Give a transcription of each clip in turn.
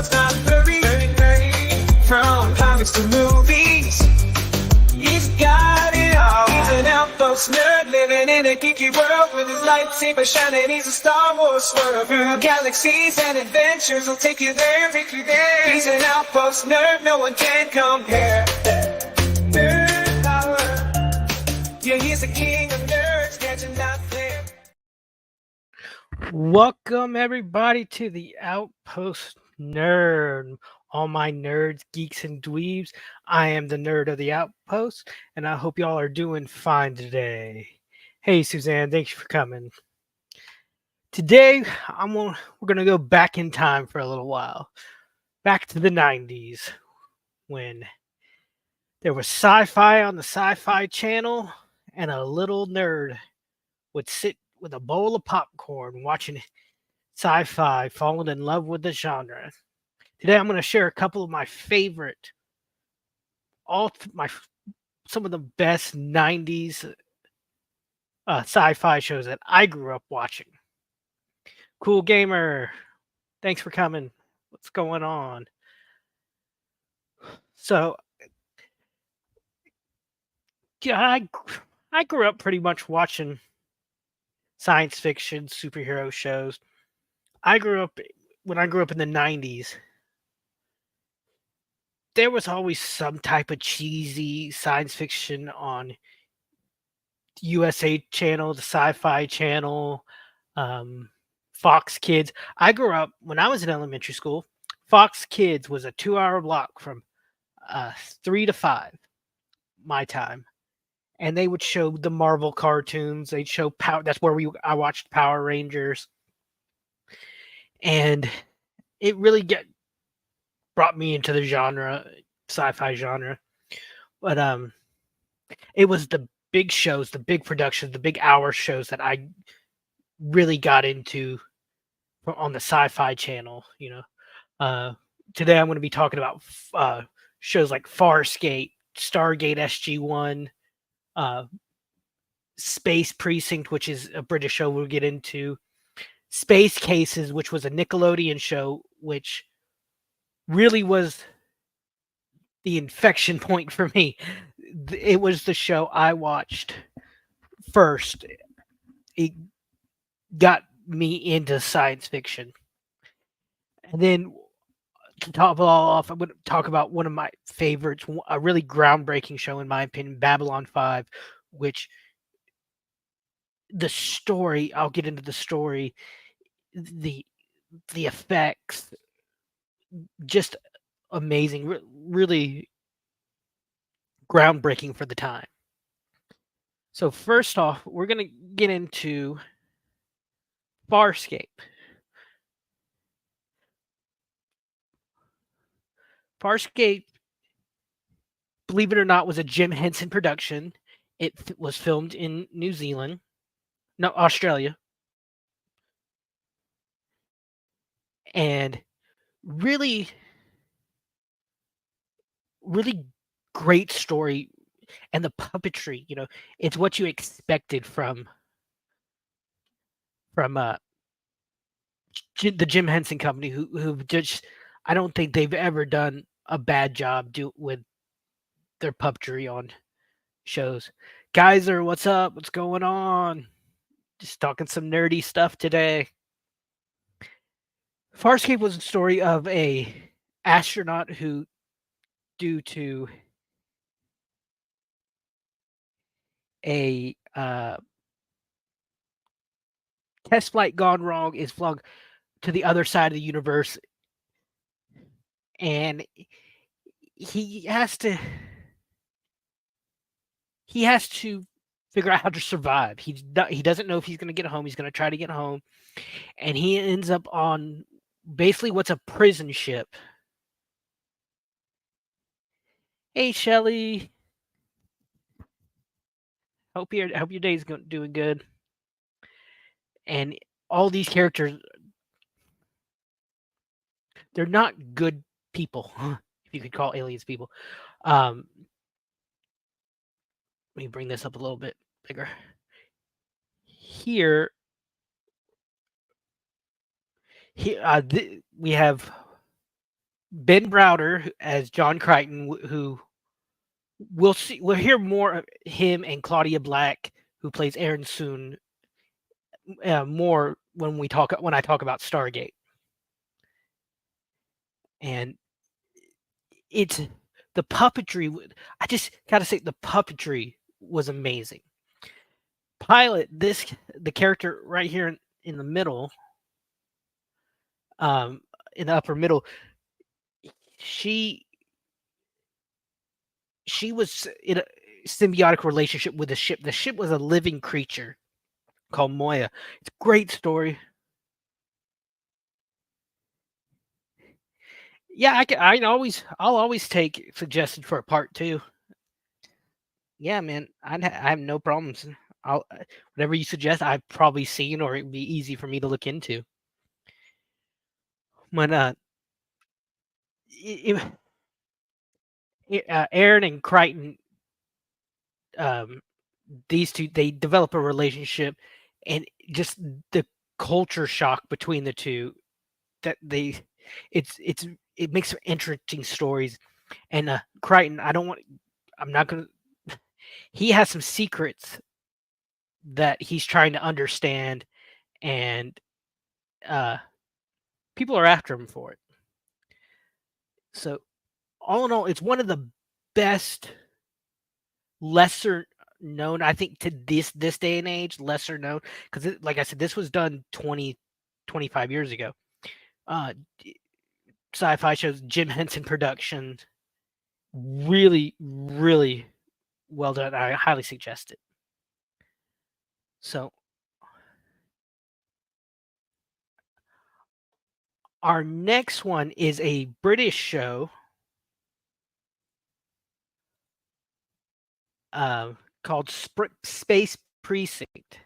world's not blurry. From comics to movies, he's got it all. He's an Outpost nerd living in a geeky world with his lightsaber shining. He's a Star Wars swerve through galaxies and adventures. He'll take you there, take you there. He's an Outpost nerd, no one can compare. Nerd power. Yeah, he's the king of nerds, catching out there. Welcome everybody to the Outpost Nerd. All my nerds, geeks, and dweebs. I am the nerd of the Outpost, and I hope y'all are doing fine today. Hey Suzanne, thanks for coming. Today we're gonna go back in time for a little while. Back to the 90s when there was sci-fi on the Sci-Fi channel and a little nerd would sit with a bowl of popcorn watching sci-fi, falling in love with the genre. Today I'm going to share a couple of my favorite, some of the best 90s sci-fi shows that I grew up watching. Cool Gamer, thanks for coming. What's going on? So, yeah, I grew up pretty much watching science fiction, superhero shows. When I grew up in the 90s, there was always some type of cheesy science fiction on USA Channel, the Sci-Fi Channel, Fox Kids. I grew up when I was in elementary school. Fox Kids was a 2-hour block from 3 to 5, my time, and they would show the Marvel cartoons. They'd show Power. That's where I watched Power Rangers, and it really brought me into the sci-fi genre. But it was the big shows, the big productions, the big hour shows that I really got into on the Sci-Fi Channel. Today I'm going to be talking about shows like Farscape, Stargate SG-1, Space Precinct, which is a British show we'll get into, Space Cases, which was a Nickelodeon show, which really was the infection point for me. It was the show I watched first. It got me into science fiction. And then to top it all off, I'm going to talk about one of my favorites, a really groundbreaking show in my opinion, Babylon 5, which the story, I'll get into the story, the effects, just amazing, really groundbreaking for the time. So first off, we're going to get into Farscape. Farscape, believe it or not, was a Jim Henson production. It was filmed in Australia. And really, really great story. And the puppetry, it's what you expected from the Jim Henson Company, who just, I don't think they've ever done a bad job with their puppetry on shows. Geyser, what's up? What's going on? Just talking some nerdy stuff today. Farscape was a story of a astronaut who, due to a test flight gone wrong, is flown to the other side of the universe, and he has to figure out how to survive. He doesn't know if he's going to get home. He's going to try to get home, and he ends up on basically what's a prison ship. Hey Shelly, hope your day's doing good. And all these characters, they're not good people, if you could call aliens people. Let me bring this up a little bit bigger. Here we have Ben Browder as John Crichton, who we'll hear more of him and Claudia Black, who plays Aaron soon, more when I talk about Stargate. And it's the puppetry. I just gotta say the puppetry was amazing. Pilot, the character right here in the middle, um, in the upper middle, she she was in a symbiotic relationship with the ship. The ship was a living creature called Moya. It's a great story. Yeah, I'll always take suggestions for a part two. Yeah, man, I have no problems. I'll whatever you suggest, I've probably seen or it'd be easy for me to look into. When it, Aaron and Crichton, um, these two, they develop a relationship, and just the culture shock between the two that they, it's it makes for interesting stories. And Crichton, I'm not gonna. He has some secrets that he's trying to understand, and uh, people are after him for it. So all in all, it's one of the best, lesser known, I think, to this day and age, lesser known, because like I said, this was done 25 years ago. Uh, Sci-fi shows, Jim Henson production, really, really well done. I highly suggest it. So our next one is a British show called Space Precinct.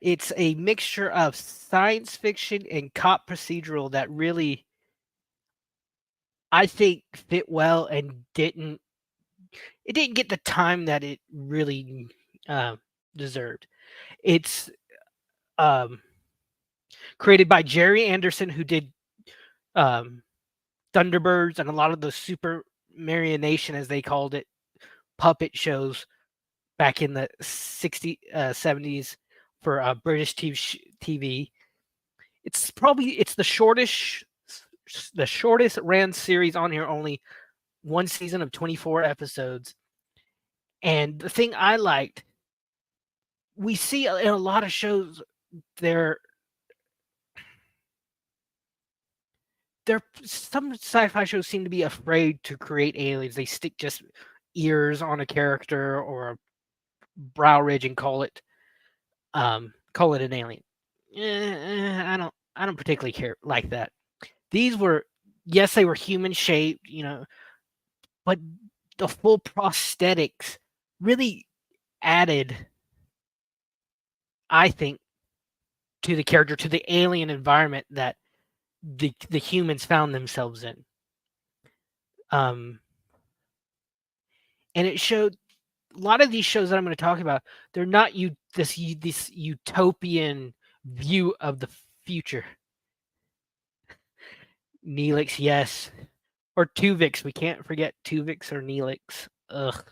It's a mixture of science fiction and cop procedural that really, I think, fit well and didn't get the time that it really deserved. It's um, created by Jerry Anderson, who did um, Thunderbirds and a lot of the Super Marionation, as they called it, puppet shows back in the 60s, 70s for British TV. It's the shortest ran series on here, only one season of 24 episodes. And the thing I liked, we see in a lot of shows, they're some sci-fi shows seem to be afraid to create aliens. They stick just ears on a character or a brow ridge and call it an alien. I don't particularly care like that. These were, yes, they were human shaped, but the full prosthetics really added, I think, to the character, to the alien environment that the humans found themselves in. Um, and it showed a lot of these shows that I'm going to talk about. They're not this utopian view of the future. Neelix, yes, or Tuvix. We can't forget Tuvix or Neelix. Ugh.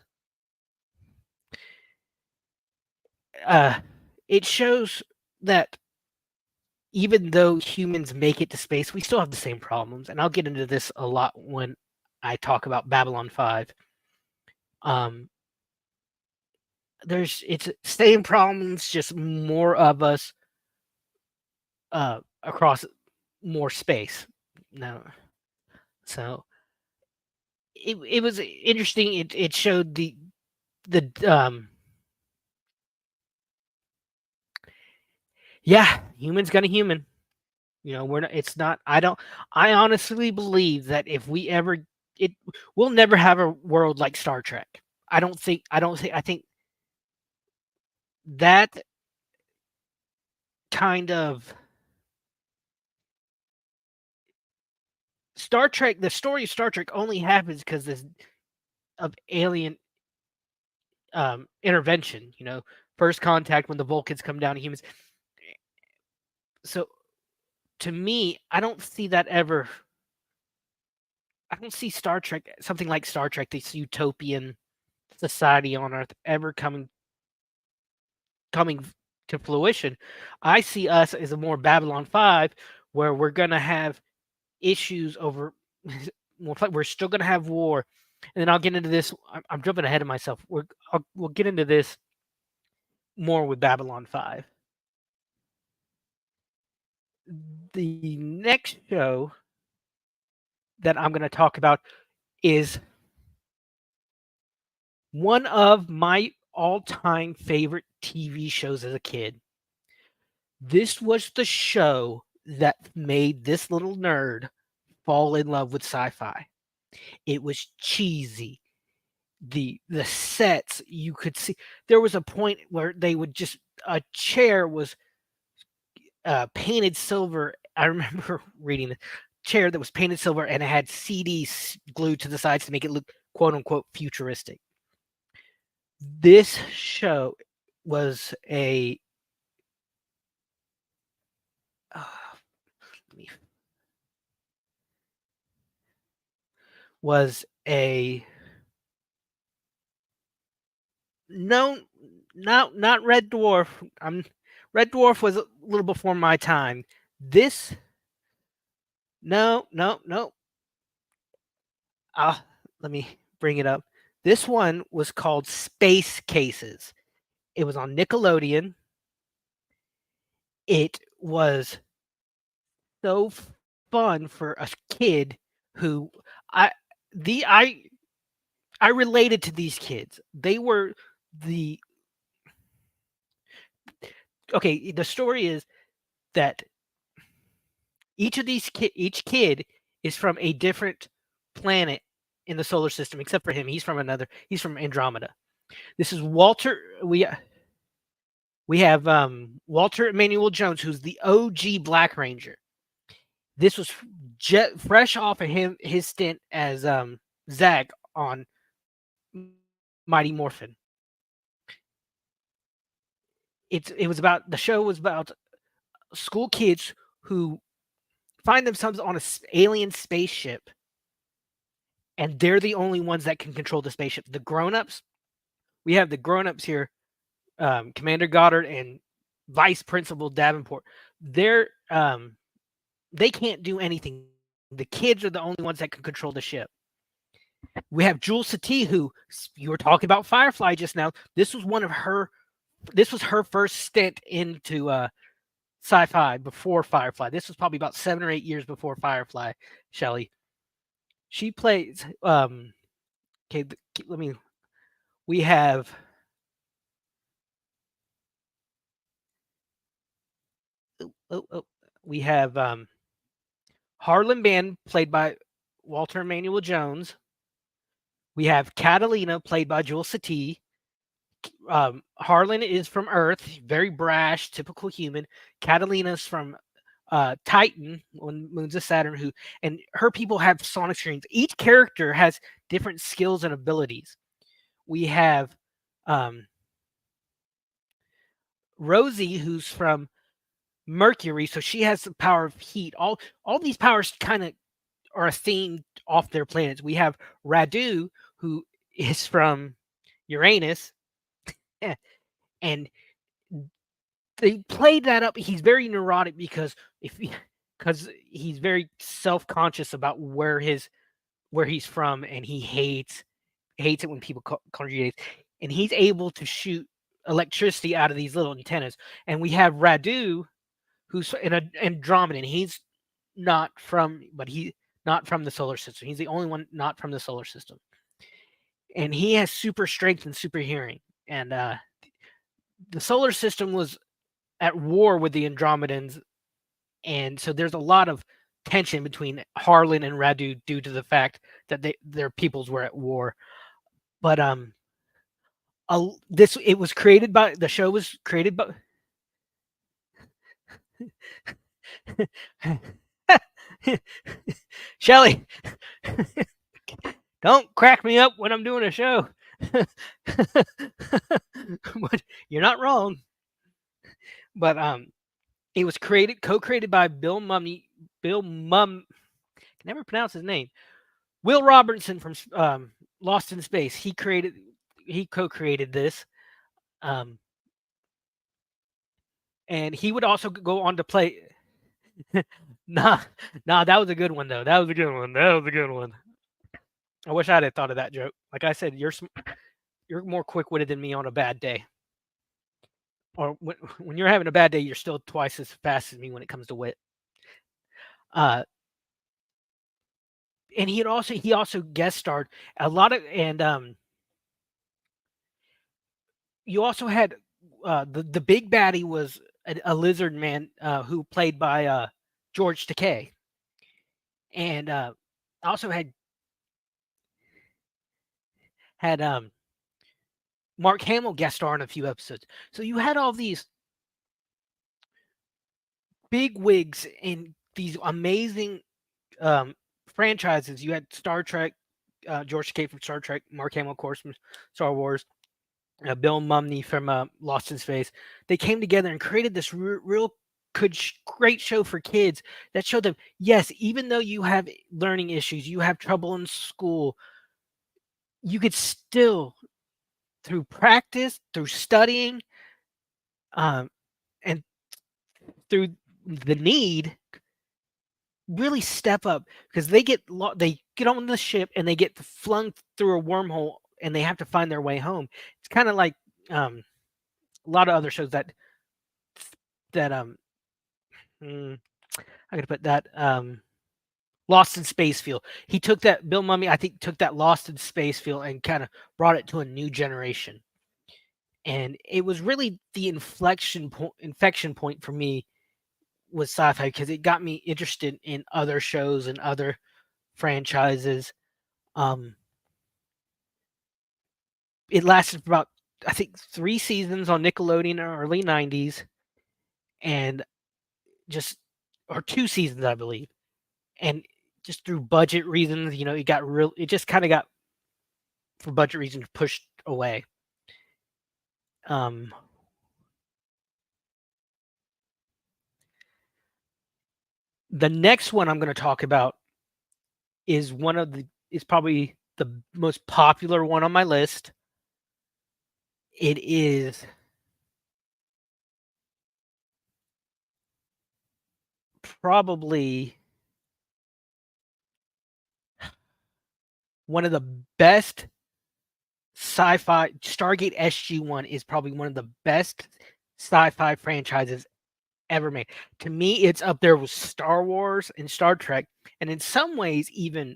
It shows that even though humans make it to space, we still have the same problems, and I'll get into this a lot when I talk about Babylon 5. Um, it's same problems, just more of us across more space. No, so it was interesting. It showed the yeah, humans gonna human. We're not. It's not. I don't. I honestly believe that if we ever it, we'll never have a world like Star Trek. I don't think. I don't think. I think that kind of Star Trek. The story of Star Trek only happens because of alien intervention. First contact when the Vulcans come down to humans. So to me, I don't see that ever. I don't see Star Trek, something like Star Trek, this utopian society on Earth ever coming to fruition. I see us as a more Babylon 5, where we're gonna have issues over. We're still gonna have war, and then I'll get into this. I'm jumping ahead of myself. We'll get into this more with Babylon 5. The next show that I'm going to talk about is one of my all-time favorite TV shows as a kid. This was the show that made this little nerd fall in love with sci-fi. It was cheesy. The sets you could see. There was a point where they would just a chair was painted silver. I remember reading the chair that was painted silver and it had CDs glued to the sides to make it look quote unquote futuristic. This show was a was a no, not Red Dwarf. Red Dwarf was a little before my time. This no. Let me bring it up. This one was called Space Cases. It was on Nickelodeon. It was so fun for a kid who I the I related to these kids. They were the okay. The story is that each kid is from a different planet in the solar system, except for him. He's from Andromeda. This is Walter. We have Walter Emmanuel Jones, who's the OG Black Ranger. This was fresh off of his stint as Zag on Mighty Morphin. The show was about school kids who find themselves on an alien spaceship, and they're the only ones that can control the spaceship. We have the grown-ups here, Commander Goddard and Vice Principal Davenport. They can't do anything. The kids are the only ones that can control the ship. We have Jules Satie, who you were talking about Firefly just now. This was her first stint into sci-fi before Firefly. This was probably about 7 or 8 years before Firefly, Shelley. She plays we have we have Harlan Band, played by Walter Emmanuel Jones. We have Catalina, played by Jules Satie. Harlan is from Earth, very brash, typical human. Catalina's from Titan, on moons of Saturn, and her people have sonic screens. Each character has different skills and abilities. We have Rosie, who's from Mercury, so she has the power of heat. All these powers kind of are a theme off their planets. We have Radu, who is from Uranus, and they played that up. He's very neurotic because he's very self-conscious about where he's from, and he hates it when people congregate, and he's able to shoot electricity out of these little antennas. And we have Radu, who's an Andromedan. He's not from the solar system. He's the only one not from the solar system. And he has super strength and super hearing. And the solar system was at war with the Andromedans. And so there's a lot of tension between Harlan and Radu due to the fact that their peoples were at war. But the show was created by Shelley, don't crack me up when I'm doing a show. But you're not wrong. But It was co-created by Bill Mum, I can never pronounce his name. Will Robertson from Lost in Space. He co-created this, um, and he would also go on to play. nah, nah, that was a good one though. That was a good one. That was a good one. I wish I'd have thought of that joke. Like I said, you're more quick-witted than me on a bad day. Or when you're having a bad day, you're still twice as fast as me when it comes to wit. And he also guest starred a lot of, and you also had the big baddie was a lizard man who played by George Takei, and also had Mark Hamill guest star in a few episodes. So you had all these big wigs in these amazing franchises. You had Star Trek, George Takei from Star Trek, Mark Hamill, of course, from Star Wars, Bill Mumney from Lost in Space. They came together and created this real great show for kids that showed them, yes, even though you have learning issues, you have trouble in school, you could still, through practice, through studying, um, and through the need, really step up, because they get on the ship and they get flung through a wormhole and they have to find their way home. It's kind of like a lot of other shows that I gotta put that Lost in Space feel. He took that Bill Mummy, I think, took that Lost in Space feel and kind of brought it to a new generation. And it was really the inflection point for me was sci-fi, because it got me interested in other shows and other franchises. It lasted for about, I think, 3 seasons on Nickelodeon in the early 90s, and just or 2 seasons, I believe. And just through budget reasons, it just kind of got, for budget reasons, pushed away. Um, the next one I'm going to talk about is probably the most popular one on my list. It is probably one of the best sci-fi. Stargate SG-1 is probably one of the best sci-fi franchises ever made. To me, it's up there with Star Wars and Star Trek, and in some ways even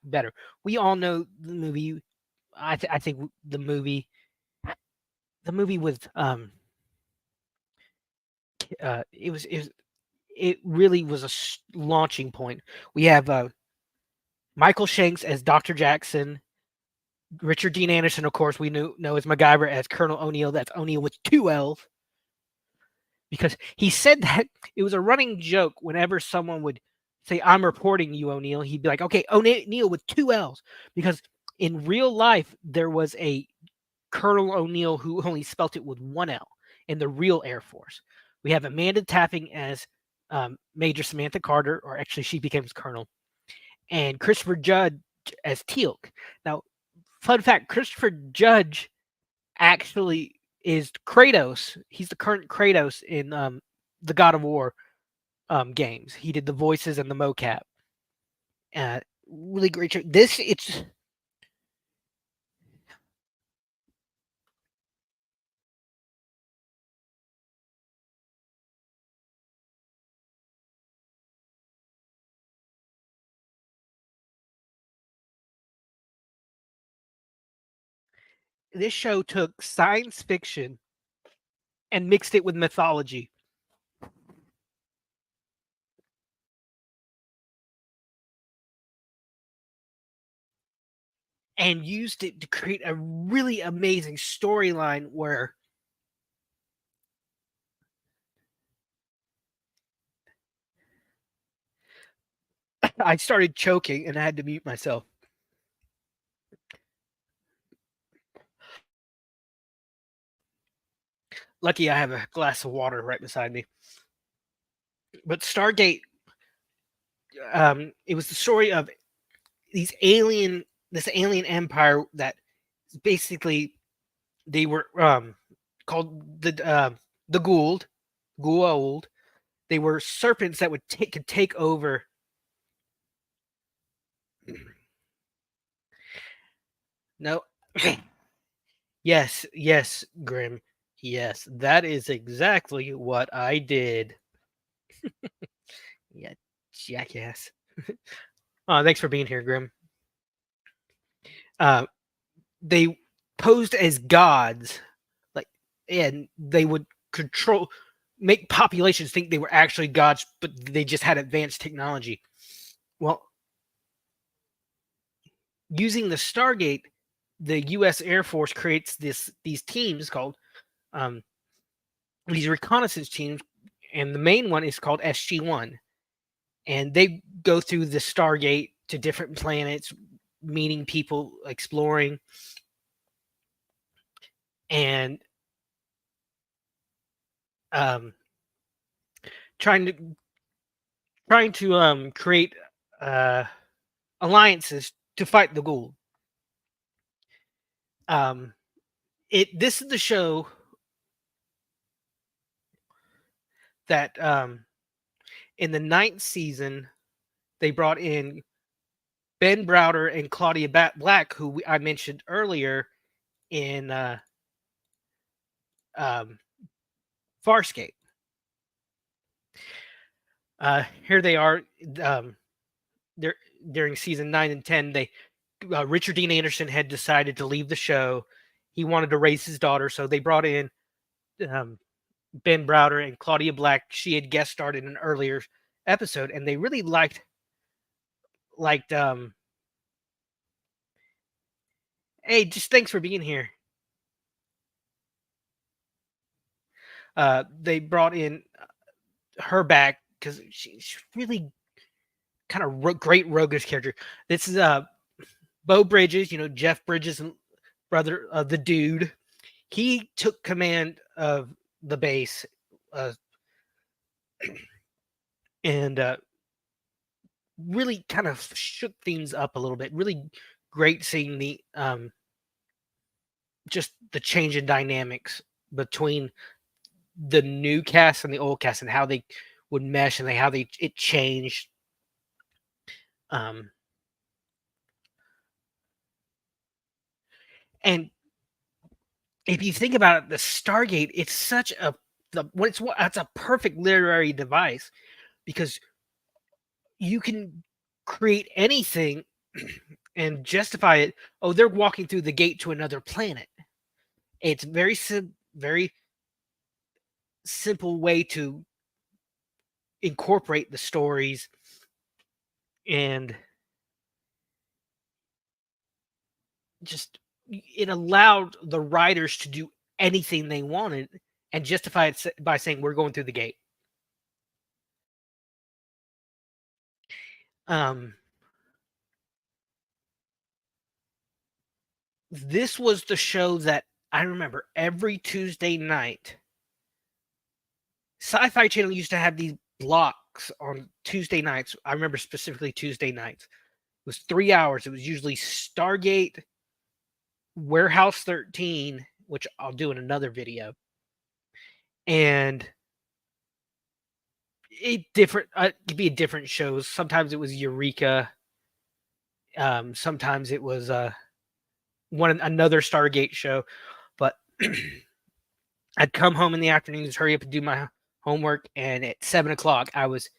better. We all know the movie. I think the movie was it really was a launching point. We have Michael Shanks as Dr. Jackson, Richard Dean Anderson, of course, we know as MacGyver, as Colonel O'Neill. That's O'Neill with 2 L's, because he said that it was a running joke whenever someone would say, "I'm reporting you, O'Neill," he'd be like, "Okay, O'Neill with 2 L's," because in real life there was a Colonel O'Neill who only spelt it with 1 L in the real Air Force. We have Amanda Tapping as Major Samantha Carter, or actually she becomes Colonel, and Christopher Judge as Teal'c. Now, fun fact, Christopher Judge actually is Kratos. He's the current Kratos in the God of War games. He did the voices and the mocap. Really great show. This show took science fiction and mixed it with mythology, and used it to create a really amazing storyline where I started choking and I had to mute myself. Lucky I have a glass of water right beside me. But Stargate, it was the story of this alien empire that basically they were called the Goa'uld. They were serpents that could take over. No, yes, Grim. Yes, that is exactly what I did. Yeah, jackass. Thanks for being here, Grim. Uh, they posed as gods, like, and they would make populations think they were actually gods, but they just had advanced technology. Well, using the Stargate, the U.S. Air Force creates these teams called um, these reconnaissance teams, and the main one is called SG-1, and they go through the Stargate to different planets, meeting people, exploring, and um, trying to create uh, alliances to fight the Ghoul. Um, this is the show that in the ninth season they brought in Ben Browder and Claudia Black, who I mentioned earlier in um, Farscape. Here they are. Um, during season 9 and 10, Richard Dean Anderson had decided to leave the show. He wanted to raise his daughter, so they brought in um, Ben Browder and Claudia Black. She had guest starred in an earlier episode, and they really liked. Hey, just thanks for being here. They brought in her back because she's really kind of great roguish character. This is Bo Bridges, Jeff Bridges' brother, the dude. He took command of the base, uh, and really kind of shook things up a little bit. Really great seeing the just the change in dynamics between the new cast and the old cast, and how they would mesh, and how it changed. And if you think about it, the Stargate, it's such it's a perfect literary device, because you can create anything and justify it. Oh, they're walking through the gate to another planet. It's very simple way to incorporate the stories, and just it allowed the writers to do anything they wanted and justify it by saying we're going through the gate. This was the show that I remember every Tuesday night. Sci-Fi Channel used to have these blocks on Tuesday nights. I remember specifically Tuesday nights. It was 3 hours. It was usually Stargate, Warehouse 13, which I'll do in another video, and it could be different shows. Sometimes it was Eureka. Sometimes it was another Stargate show. But I'd come home in the afternoons, hurry up and do my homework, and at 7:00 I was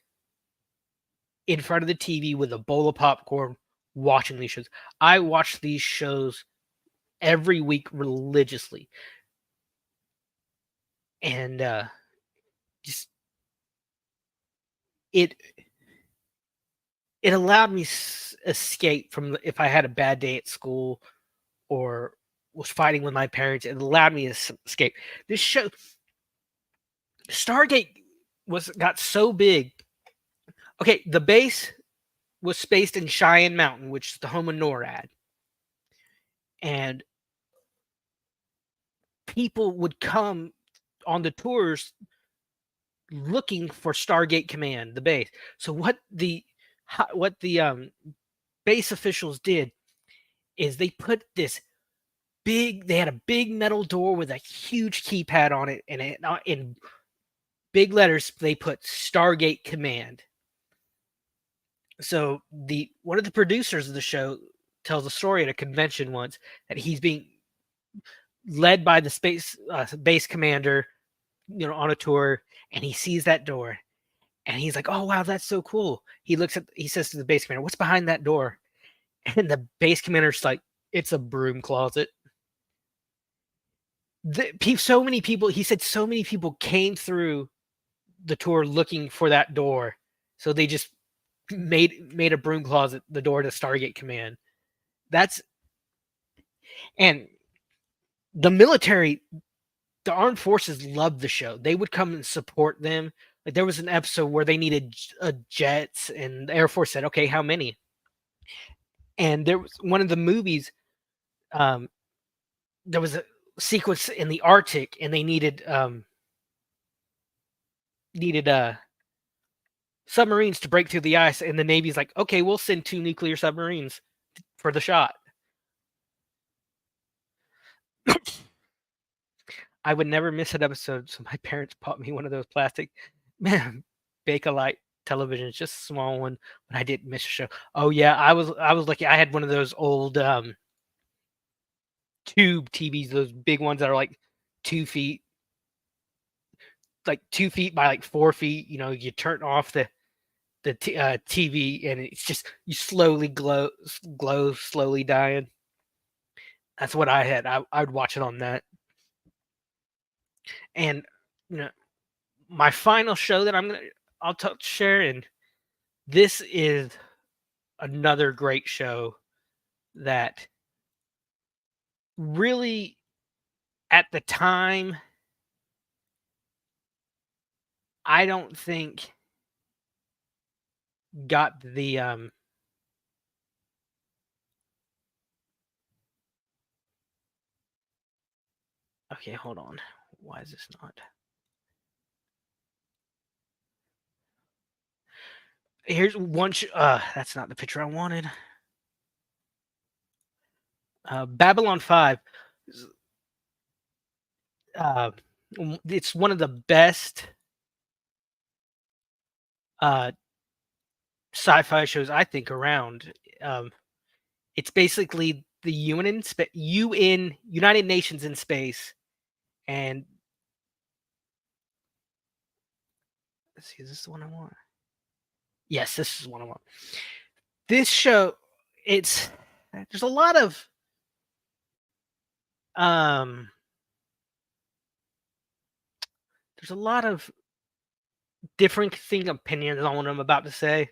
in front of the TV with a bowl of popcorn watching these shows. I watched these shows every week religiously, and just it allowed me escape from if I had a bad day at school or was fighting with my parents. It allowed me to escape. This show, Stargate, got so big. Okay, the base was spaced in Cheyenne Mountain, which is the home of NORAD, and people would come on the tours looking for Stargate Command, the base. So what the base officials did is they put this they had a big metal door with a huge keypad on it, and in big letters they put Stargate Command. So one of the producers of the show tells a story at a convention once that he's being led by the base commander, on a tour, and he sees that door, and he's like, "Oh wow, that's so cool." He says to the base commander, "What's behind that door?" And the base commander's like, "It's a broom closet." So many people, he said, so many people came through the tour looking for that door, so they just made a broom closet the door to Stargate Command. And the military, the armed forces loved the show. They would come and support them. Like there was an episode where they needed jets, and the Air Force said, "Okay, how many?" And there was one of the movies. There was a sequence in the Arctic, and they needed submarines to break through the ice, and the Navy's like, "Okay, we'll send 2 nuclear submarines for the shot." I would never miss an episode, so my parents bought me one of those plastic Bakelite televisions, just a small one, but I didn't miss a show. Oh yeah, I was lucky. I had one of those old tube TVs, those big ones that are like 2 feet, like 2 feet by like 4 feet. You turn off the TV, and it's just you slowly glow, slowly dying. That's what I had. I would watch it on that. And my final show that I'll share, and this is another great show that really, at the time, I don't think got the okay, hold on. Why is this not? Here's one. That's not the picture I wanted. Babylon 5. It's one of the best sci-fi shows I think around. It's basically the UN United Nations in space, and let's see, is this the one I want? Yes, this is the one I want. This show, there's a lot of different opinions on what I'm about to say.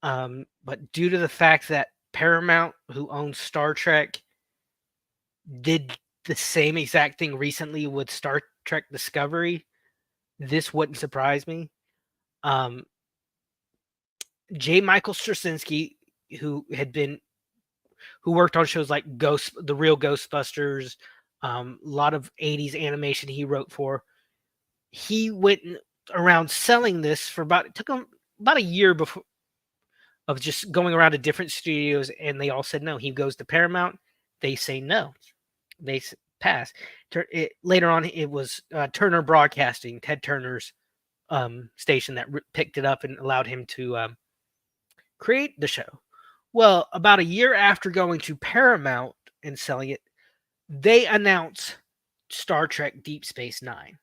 But due to the fact that Paramount, who owns Star Trek, did the same exact thing recently with Star Trek Discovery, this wouldn't surprise me. J. Michael Straczynski, who worked on shows like The Real Ghostbusters, a lot of 80s animation he wrote for, he went around selling this for it took him about a year before of just going around to different studios, and they all said no. He goes to Paramount, they say no, they pass. Later on, it was Turner Broadcasting, Ted Turner's station, that picked it up and allowed him to create the show. Well, about a year after going to Paramount and selling it, they announced Star Trek Deep Space Nine.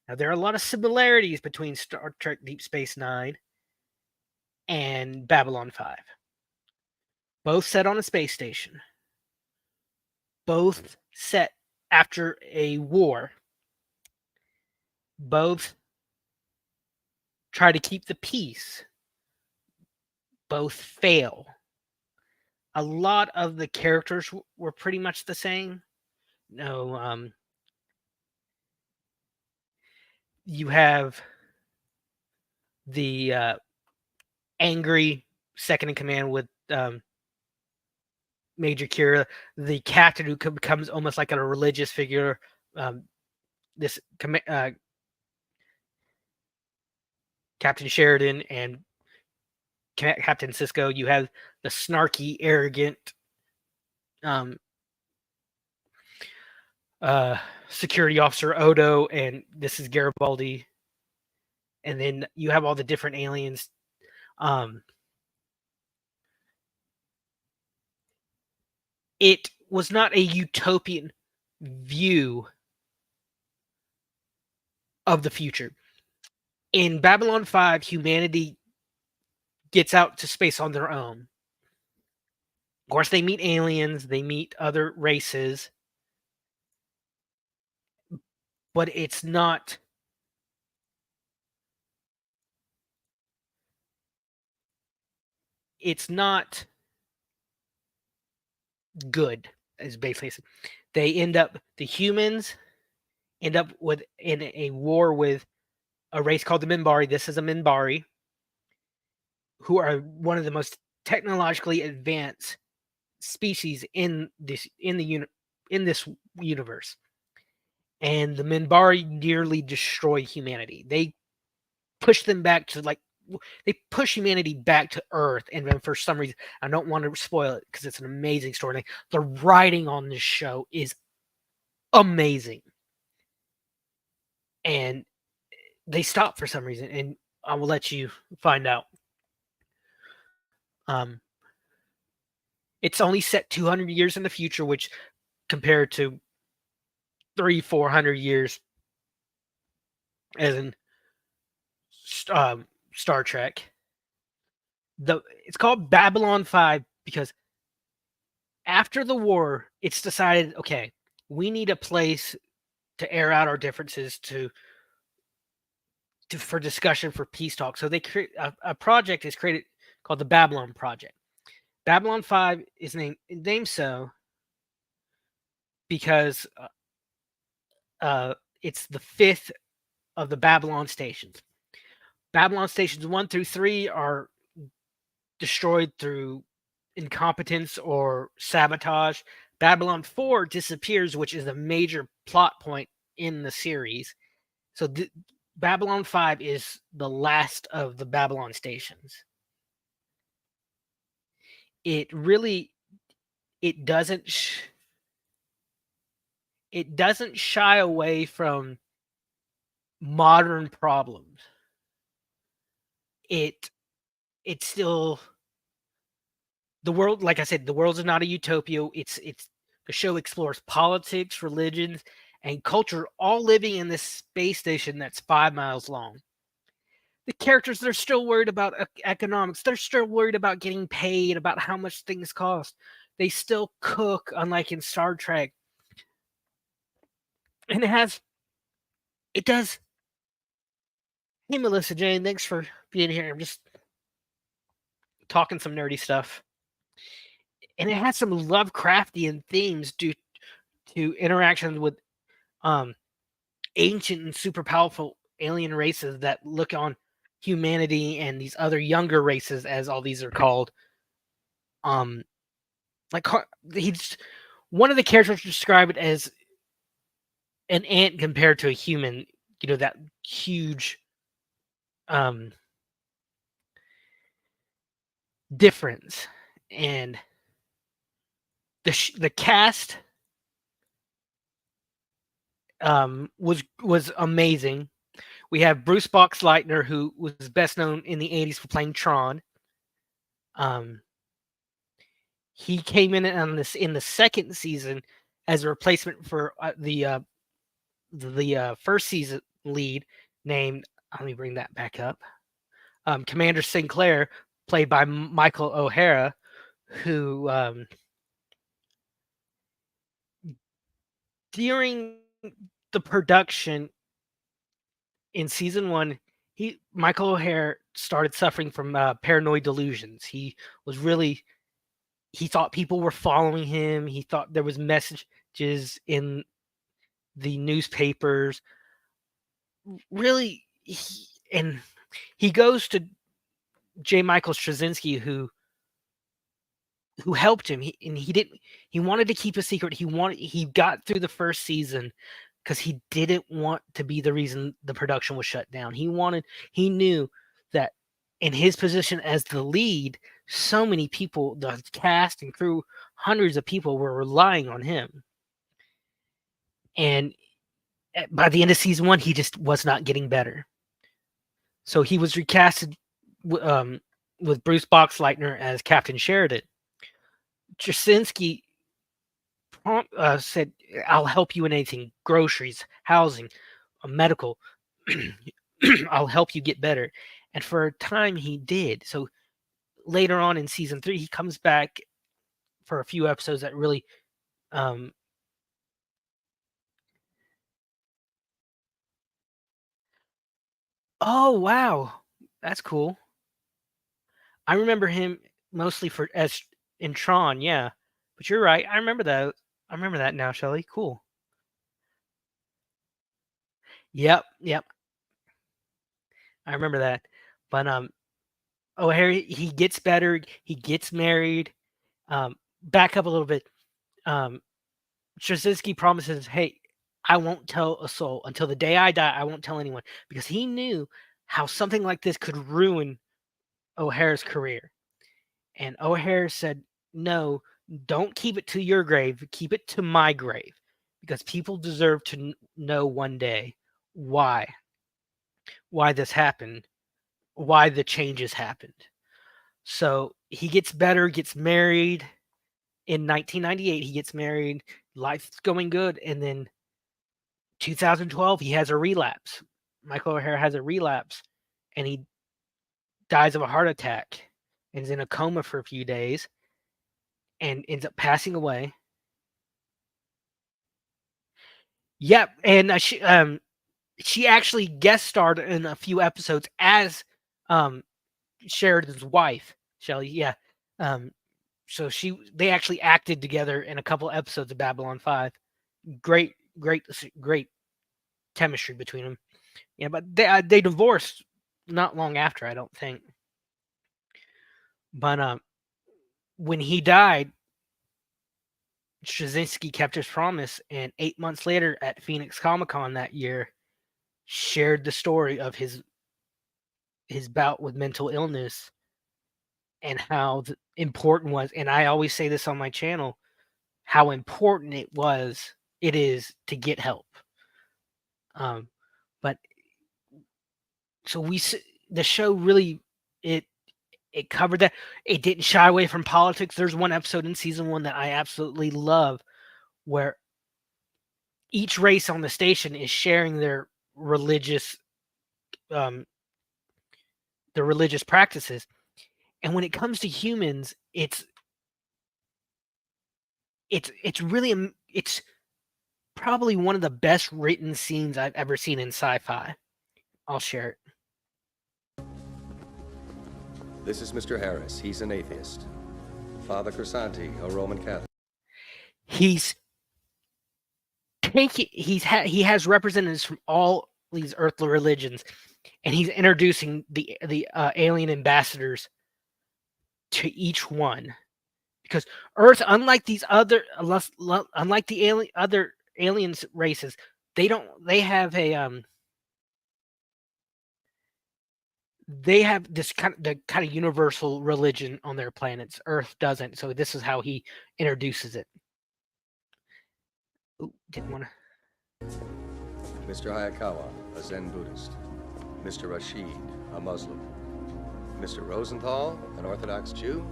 Now, there are a lot of similarities between Star Trek Deep Space Nine and Babylon 5. Both set on a space station. Both set after a war. Both try to keep the peace. Both fail. A lot of the characters were pretty much the same. You have the angry second in command with Major Kira, the captain who becomes almost like a religious figure, this Captain Sheridan and Captain Cisco. You have the snarky, arrogant um, security officer Odo, and this is Garibaldi. And then you have all the different aliens. It was not a utopian view of the future. In Babylon 5, humanity gets out to space on their own. Of course, they meet aliens, they meet other races, but it's not good, as basically the humans end up in a war with a race called the Minbari. This is a Minbari, who are one of the most technologically advanced species in this universe. And the Minbari nearly destroy humanity. They push them back to they push humanity back to Earth, and then for some reason, I don't want to spoil it because it's an amazing story. The writing on this show is amazing, and they stop for some reason, and I will let you find out. It's only set 200 years in the future, which compared to 400 years as in Star Trek. It's called Babylon 5 because after the war, it's decided, okay, we need a place to air out our differences for discussion, for peace talk. So they create a project is created called the Babylon Project. Babylon 5 is named so because it's the fifth of the Babylon stations. Babylon stations 1 through 3 are destroyed through incompetence or sabotage. Babylon 4 disappears, which is a major plot point in the series. So Babylon 5 is the last of the Babylon stations. It doesn't shy away from modern problems. It's still the world, like I said, the world is not a utopia. It's the show explores politics, religions, and culture, all living in this space station that's 5 miles long. The characters, they're still worried about economics. They're still worried about getting paid, about how much things cost. They still cook, unlike in Star Trek. And it does. Hey, Melissa Jane, thanks for being here. I'm just talking some nerdy stuff. And it has some Lovecraftian themes due to interactions with ancient and super powerful alien races that look on humanity and these other younger races, as all these are called. Like he's one of the characters describe it as an ant compared to a human. You know, that huge difference. And the cast was amazing. We have Bruce Boxleitner, who was best known in the 80s for playing Tron. He came in on this in the second season as a replacement for the first season lead named, let me bring that back up, Commander Sinclair, played by Michael O'Hara, who during the production in season 1, Michael O'Hara started suffering from paranoid delusions. He thought people were following him. He thought there was messages in the newspapers. Really, he goes to J. Michael Straczynski, who helped him. He wanted to keep a secret. He got through the first season, because he didn't want to be the reason the production was shut down. He knew that in his position as the lead, so many people, the cast and crew, hundreds of people were relying on him. And by the end of season 1, he just was not getting better. So he was recasted with Bruce Boxleitner as Captain Sheridan. Jasinski said, "I'll help you in anything: groceries, housing, medical. I'll help you get better." And for a time, he did. So later on in season 3, he comes back for a few episodes that really. Oh wow, that's cool. I remember him mostly for as in Tron, yeah. But you're right. I remember that. I remember that now, Shelly. Cool. Yep, yep. I remember that. But O'Hare, he gets better. He gets married. Back up a little bit. Straczynski promises, "Hey, I won't tell a soul until the day I die. I won't tell anyone," because he knew how something like this could ruin O'Hare's career. And O'Hare said, "No, don't keep it to your grave. Keep it to my grave, because people deserve to know one day why this happened, why the changes happened." So he gets better, gets married. In 1998, he gets married. Life's going good, and then 2012, he has a relapse. Michael O'Hare has a relapse, and he dies of a heart attack and is in a coma for a few days and ends up passing away. Yep, and she actually guest starred in a few episodes as Sheridan's wife, Shelley. Yeah, so they actually acted together in a couple episodes of Babylon 5. Great chemistry between them. Yeah, but they divorced not long after, I don't think. But when he died, Straczynski kept his promise, and 8 months later at Phoenix Comic-Con that year, shared the story of his bout with mental illness and how important was. And I always say this on my channel, how important it is to get help. But so the show really it covered that. It didn't shy away from politics. There's one episode in season 1 that I absolutely love, where each race on the station is sharing their religious practices. And when it comes to humans, it's really it's probably one of the best written scenes I've ever seen in sci-fi. I'll share it. This is Mr. Harris. He's an atheist. Father Crisanti, a Roman Catholic. He has representatives from all these earthly religions, and he's introducing the alien ambassadors to each one, because Earth, unlike the other aliens races, they have this kind of universal religion on their planets. Earth doesn't. So this is how he introduces it. Ooh, didn't want to. Mr. Hayakawa, a Zen Buddhist. Mr. Rashid, a Muslim. Mr. Rosenthal, an Orthodox Jew.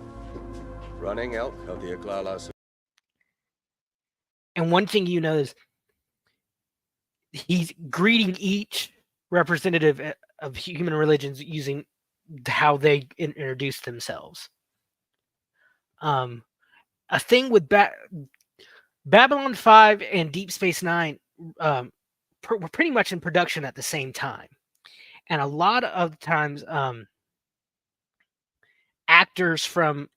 Running elk of the Aglala. And one thing is, he's greeting each representative of human religions using how they introduce themselves. A thing with Babylon 5 and Deep Space Nine were pretty much in production at the same time. And a lot of times, actors from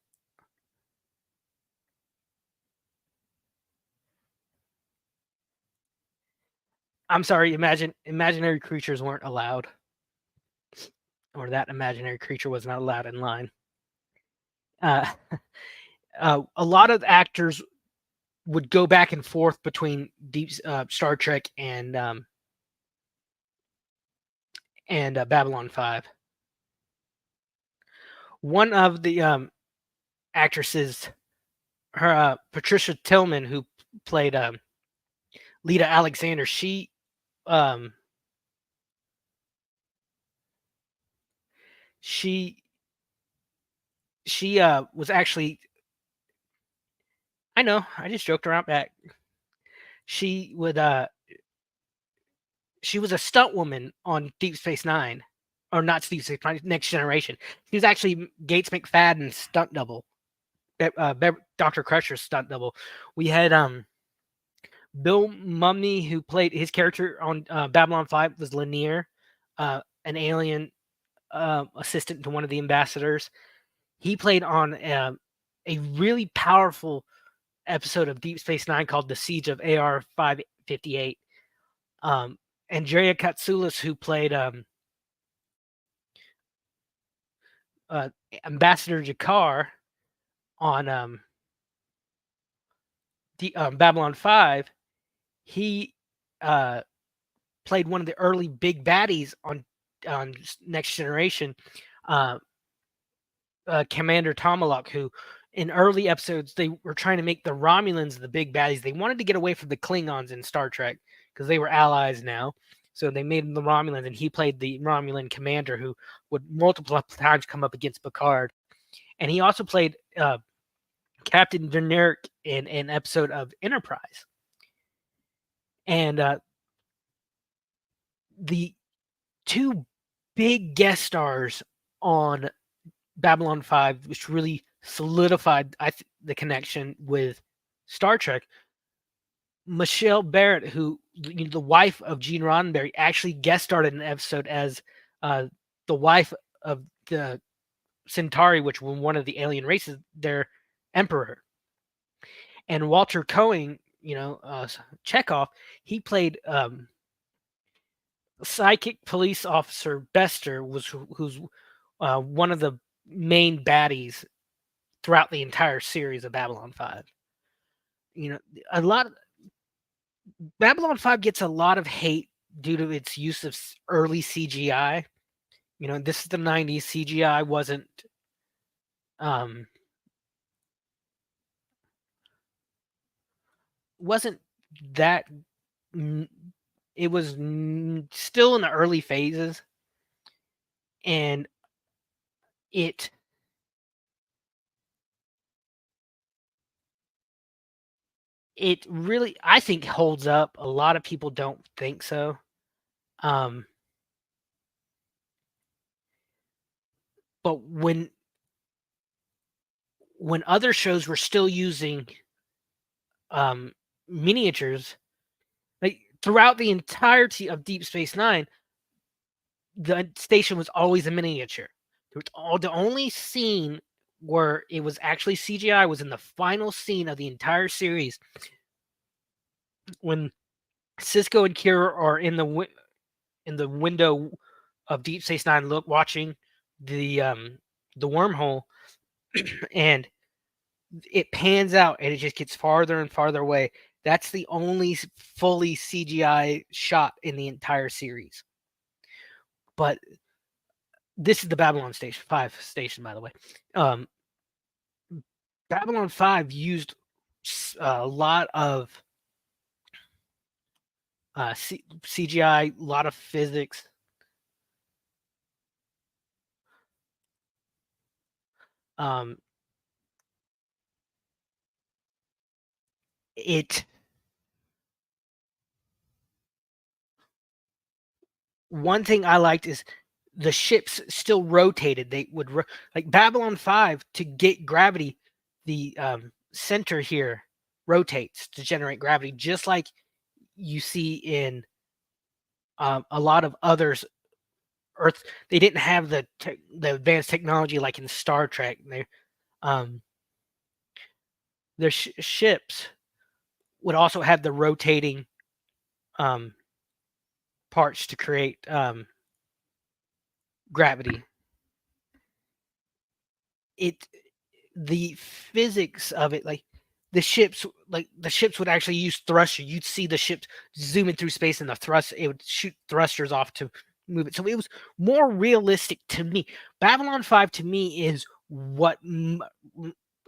I'm sorry, imaginary creatures weren't allowed. Or that imaginary creature was not allowed in line. A lot of actors would go back and forth between Star Trek and Babylon 5. One of the actresses, her Patricia Tillman, who played Lita Alexander, um, she was actually, I know, I just joked around back. She would she was a stunt woman on Deep Space Nine, or not Deep Space Nine, Next Generation. She was actually Gates McFadden's stunt double, Dr. Crusher's stunt double. We had Bill Mumney, who played his character on Babylon 5, was Lanier, an alien assistant to one of the ambassadors. He played on a really powerful episode of Deep Space Nine called The Siege of AR 558. Andrea Katsoulis, who played Ambassador Jakar on Babylon 5, he played one of the early big baddies on Next Generation, Commander Tomalak, who in early episodes they were trying to make the Romulans the big baddies. They wanted to get away from the Klingons in Star Trek because they were allies now. So they made him the Romulans, and he played the Romulan commander who would multiple times come up against Picard. And he also played Captain Veneric in an episode of Enterprise. And the two big guest stars on Babylon 5, which really solidified the connection with Star Trek. Michelle Barrett, who, the wife of Gene Roddenberry, actually guest starred in an episode as the wife of the Centauri, which were one of the alien races, their emperor. And Walter Cohen, Chekhov, he played psychic police officer Bester, who's one of the main baddies throughout the entire series of Babylon 5. Babylon 5 gets a lot of hate due to its use of early CGI. This is the 90s. CGI wasn't that. It was still in the early phases, and it really, I think, holds up. A lot of people don't think so. But when other shows were still using miniatures, like throughout the entirety of Deep Space Nine, the station was always a miniature. The only scene where it was actually CGI was in the final scene of the entire series, when Cisco and Kira are in the window of Deep Space Nine, watching the wormhole, and it pans out and it just gets farther and farther away. That's the only fully CGI shot in the entire series. But this is the Babylon 5 station, by the way. Babylon 5 used a lot of CGI, a lot of physics. One thing I liked is the ships still rotated. They would like Babylon 5, to get gravity, the center here rotates to generate gravity, just like you see in a lot of others. Earth, they didn't have the advanced technology like in Star Trek. Their ships would also have the rotating parts to create gravity. The physics of it, like the ships would actually use thruster. You'd see the ships zooming through space, and it would shoot thrusters off to move it. So it was more realistic to me. Babylon 5 to me is what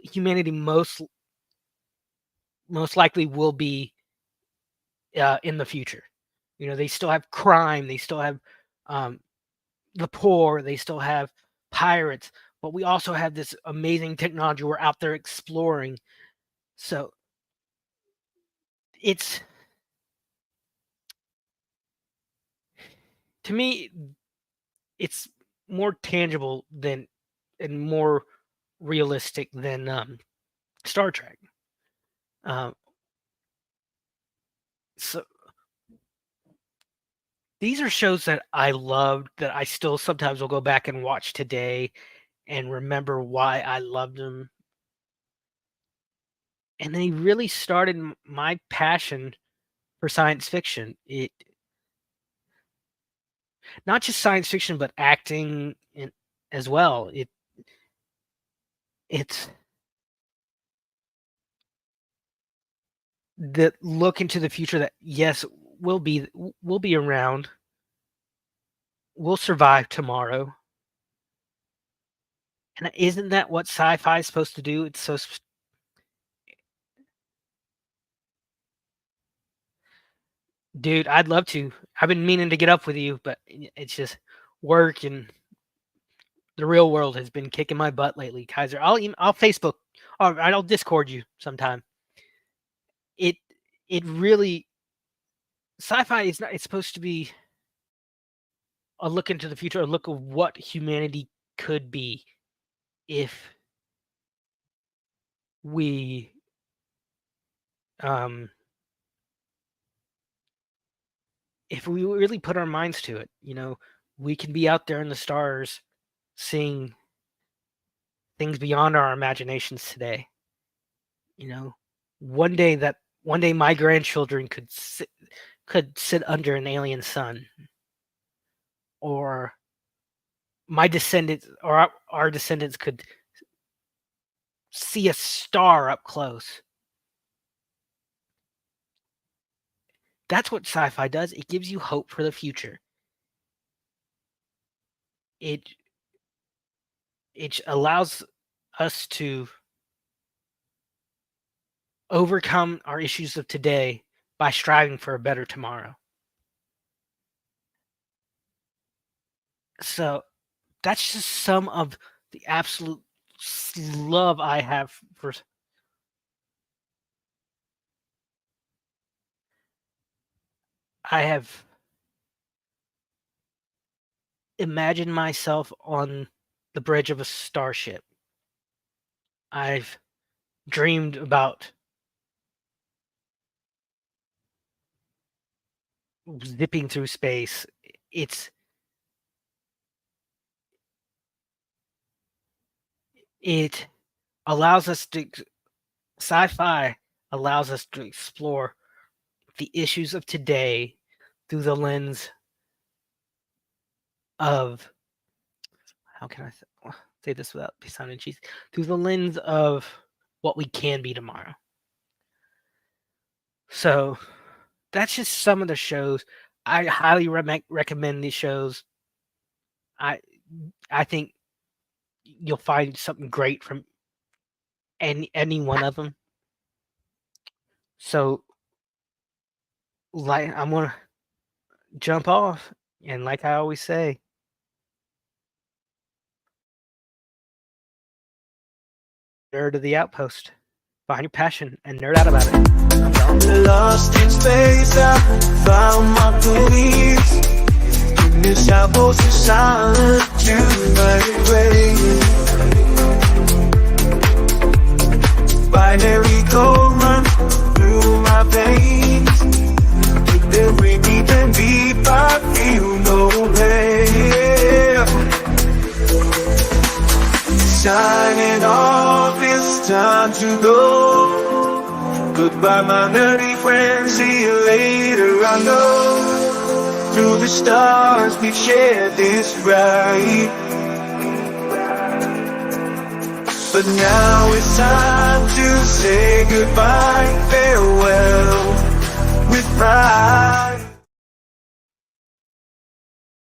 humanity most likely will be in the future. You know, they still have crime, they still have the poor, they still have pirates, but we also have this amazing technology. We're out there exploring. So it's, to me, it's more tangible than and more realistic than Star Trek. So these are shows that I loved, that I still sometimes will go back and watch today and remember why I loved them. And they really started my passion for science fiction. It, not just science fiction, but acting as well. It's the look into the future that, yes, we'll be around. We'll survive tomorrow. And isn't that what sci-fi is supposed to do? It's so dude, I'd love to. I've been meaning to get up with you, but it's just work, and the real world has been kicking my butt lately, Kaiser. I'll Facebook, or I'll Discord you sometime. It really, sci-fi is not. It's supposed to be a look into the future, a look of what humanity could be if we really put our minds to it. You know, we can be out there in the stars seeing things beyond our imaginations today. You know, one day my grandchildren could sit under an alien sun, or my descendants or our descendants could see a star up close. That's what sci-fi does. It gives you hope for the future. It allows us to overcome our issues of today by striving for a better tomorrow. So that's just some of the absolute love I have for. I have imagined myself on the bridge of a starship. I've dreamed about zipping through space. It allows us to, sci-fi allows us to explore the issues of today through the lens of, how can I say this without sounding cheesy? Through the lens of what we can be tomorrow. So that's just some of the shows. I highly recommend these shows. I think you'll find something great from any one of them. So, like, I'm gonna jump off, and like I always say, nerd of the Outpost. Find your passion and nerd out about it. Lost in space, I found my beliefs. In this outpost of solitude, my way. Binary code runs through my veins. With every beat and beat, I feel no pain. Signing off, it's time to go. Goodbye, my nerdy friends, see you later, I know. Through the stars, we've shared this ride. But now it's time to say goodbye, farewell with pride.